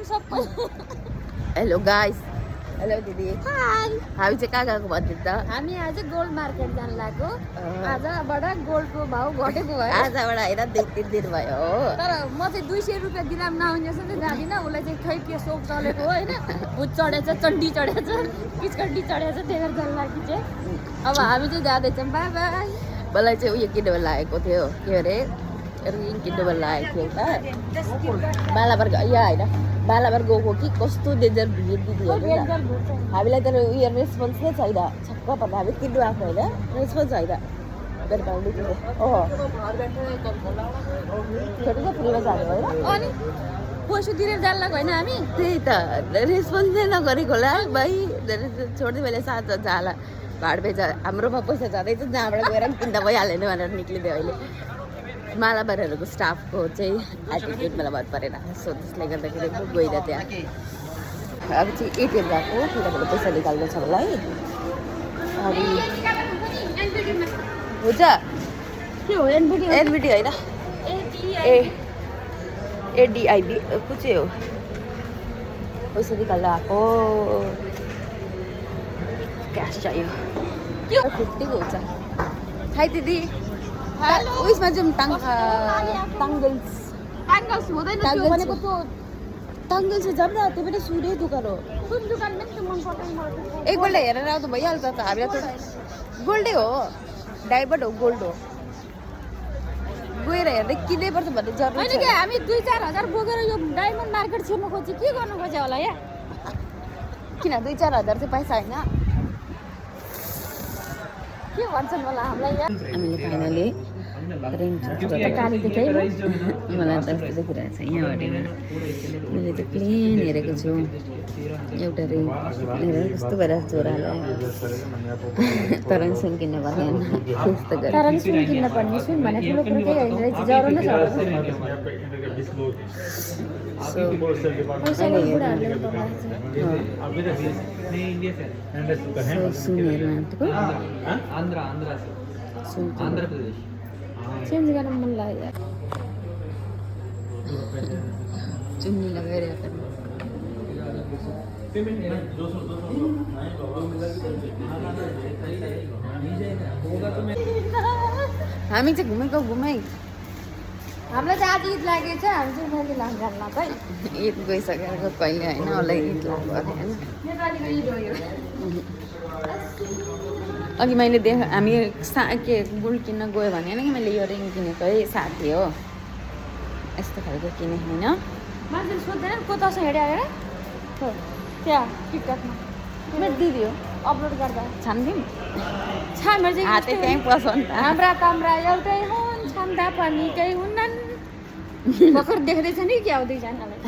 Hello guys, hello दिदी, high हामी चाहिँ कहाँ गएको भन्नु त? हामी आज गोल्ड मार्केट जान लागेको आजबाट गोल्डको भाउ घटेको भयो आजबाट होइन 2-3 दिन भयो हो। तर म चाहिँ 200 रुपियाँ दिलाम नआउने जस्तो चाहिँ जाँदिनँ उसलाई चाहिँ खै के सोक चलेको हो होइन भुत चढेछ चण्डी चढेछ किचकण्डी चढेछ त्यही भएर जान लागि चाहिँ अब हामी चाहिँ जाँदैछौँ बाई बाई मलाई चाहिँ उयो किन्नु मन लागेको थियो के अरे रिङ किन्नु मन लागेको थियो एउटा बालाबर यहाँ होइन बालाबर गएको कि कस्तो डेन्जर भिड दिदीहरू हामीलाई तर उयो रेस्पोन्स नै छैन छक्क पर्दा हामी किन्नु आएको होइन रेस्पोन्स छैन मेरो पाउनु छोटो छ फुलमा जानु होइन अनि पैसा तिरेर जान लाग्यो होइन हामी त्यही त रेस्पोन्स नै नगरेको होला भाइ छोड्दै मैले साथ जाला भाडबेचा हाम्रोमा पैसा जाँदैछ जहाँबाट गएर पनि किन्दा भइहाल्यो नि भनेर निक्लिदियो अहिले मालाबारहरूको स्टाफको चाहिँ एटिट्युड मलाई मन परेन सो त्यसले गर्दाखेरि म गइनँ त्यहाँ अब चाहिँ एटिएम गएको किनभने पैसा निकाल्नु छ होला है अनि हुन्छ के हो एनबिडी एनबिडी होइन एडिआइबी को चाहिँ हो पैसा निकाल्नु आएको क्यास चाहियो 50 को हुन्छ हाई दिदी उयसमा जाउँ टाङ्गल्स हुँदैन त्यो भनेको त्यो टाङ्गल्स जाऊँ न त्यो पनि सुनै दोकान हो सुन दोकान पनि त्यो मन पर्दैन मलाई एकपल्ट हेरेर आउँदा भइहाल्छ त हामीलाई त गोल्डै हो डायमन्ड हो गोल्ड हो गएर हेर्दै किन्नै पर्छ भन्ने जरुरी होइन कि हामी 2-4 हजार बोकेर यो डायमन्ड मार्केट छिर्नु खोज्छ के गर्नु खोज्यो होला या किन 2-4 हजार चाहिँ पैसा होइन के भन्छन् होला हामीलाई या हामीले फाइनली रेन्ट गाडी देखाइ मलाई त यस्तो देखिरहेको छ यहाँबाट मैले त प्लेन हेरेको छु एउटा रेन्ट हेरेर कस्तो भइरहेको छोरालाई तर पनि सुन किन्न पर्दैन त्यस्तो गरेर तर पनि सुन किन्न पर्ने सुन भने ठुलो कुरो केही होइन रहेछ जरो नै छ पैसाले बुढाहरूले सुनहरू आंध्र प्रदेश चेन्ज गर्न मन लाग्यो यार चुन्नी लगाइरहेको हामी चाहिँ घुमै हामीलाई चाहिँ आज ईद लागेको छ हामी चाहिँ उनीहरूले लान्छ है ईद गइसकेर कहिले होइन होला ईद लाग्यो अरे होइन नेपालीको ईद हो यो अघि मैले हामी के गोल्ड किन्न गयो भने कि मैले यो रिङ किनेको है साथी हो यस्तो खालको किने होइन मान्छेले सोध्दैन को तसँग हेऱ्यो हेर त्यहाँ टिकटकमा मेरो दिदी हो अपलोड गर्दा छान्दिउँ छामेर चाहिँ हातै त्यहीँ पसन्द हाम्रा काम्रा एउटै हुन् छाम्दा पनि केही हुन्नन् भर्खर देख्दैछ नि क्या दुईजनालाई